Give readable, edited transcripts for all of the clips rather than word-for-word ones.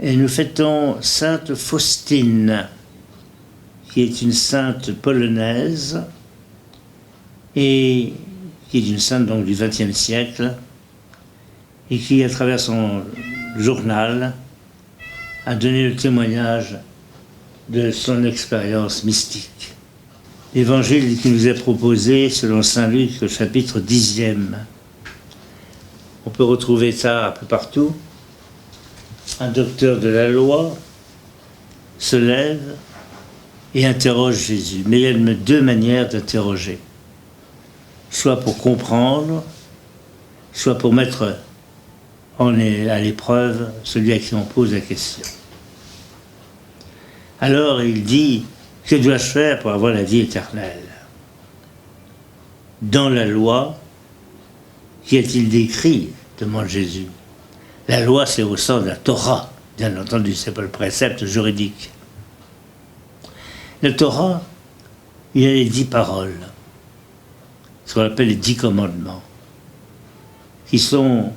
Et nous fêtons Sainte Faustine, qui est une sainte polonaise et qui est une sainte donc, du XXe siècle et qui, à travers son journal, a donné le témoignage de son expérience mystique. L'évangile qui nous est proposé selon saint Luc, au chapitre 10e. On peut retrouver ça un peu partout. Un docteur de la loi se lève et interroge Jésus. Mais il y a deux manières d'interroger. Soit pour comprendre, soit pour mettre à l'épreuve celui à qui on pose la question. Alors il dit, que dois-je faire pour avoir la vie éternelle? Dans la loi, qu'y a-t-il d'écrit? Demande Jésus. La loi, c'est au sens de la Torah, bien entendu, c'est pas le précepte juridique. La Torah, il y a les 10 paroles, ce qu'on appelle les 10 commandements, qui sont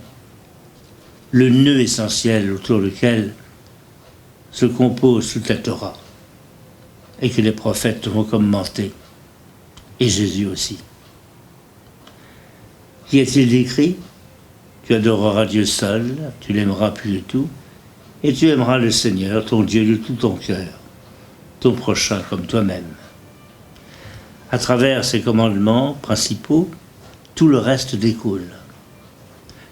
le nœud essentiel autour duquel se compose toute la Torah, et que les prophètes vont commenter, et Jésus aussi. Qu'y a-t-il d'écrit? Tu adoreras Dieu seul, tu l'aimeras plus de tout, et tu aimeras le Seigneur, ton Dieu, de tout ton cœur, ton prochain comme toi-même. À travers ces commandements principaux, tout le reste découle.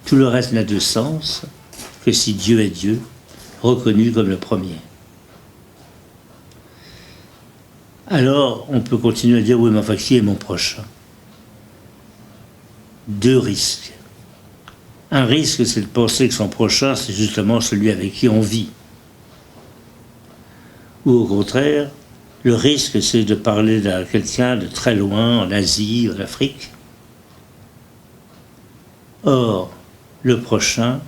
Tout le reste n'a de sens que si Dieu est Dieu, reconnu comme le premier. Alors, on peut continuer à dire, oui, mais enfin, qui est mon prochain? Deux risques. Un risque, c'est de penser que son prochain, c'est justement celui avec qui on vit. Ou au contraire, le risque, c'est de parler à quelqu'un de très loin, en Asie, en Afrique. Or, le prochain,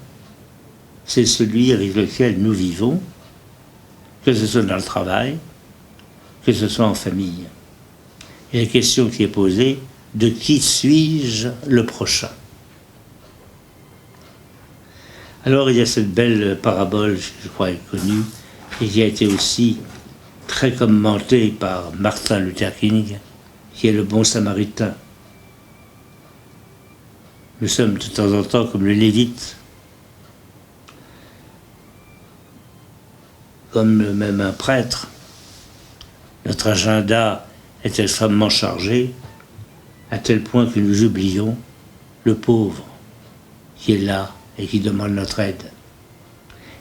c'est celui avec lequel nous vivons, que ce soit dans le travail, que ce soit en famille. Et la question qui est posée, de qui suis-je le prochain? Alors il y a cette belle parabole, je crois, connue, et qui a été aussi très commentée par Martin Luther King, qui est le bon samaritain. Nous sommes de temps en temps comme le Lévite, comme même un prêtre. Notre agenda est extrêmement chargé, à tel point que nous oublions le pauvre qui est là et qui demande notre aide.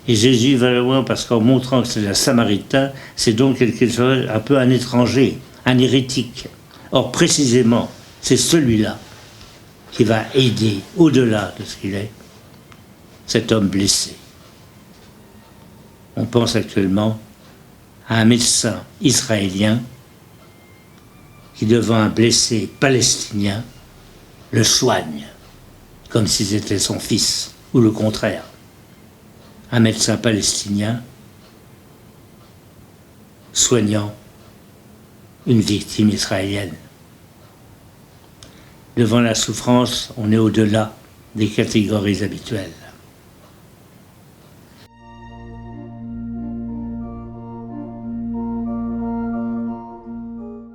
Et Jésus va loin parce qu'en montrant que c'est un samaritain, c'est donc quelque chose, un peu un étranger, un hérétique. Or, précisément, c'est celui-là qui va aider, au-delà de ce qu'il est, cet homme blessé. On pense actuellement à un médecin israélien qui, devant un blessé palestinien, le soigne, comme si c'était son fils, ou le contraire. Un médecin palestinien soignant une victime israélienne. Devant la souffrance, on est au-delà des catégories habituelles.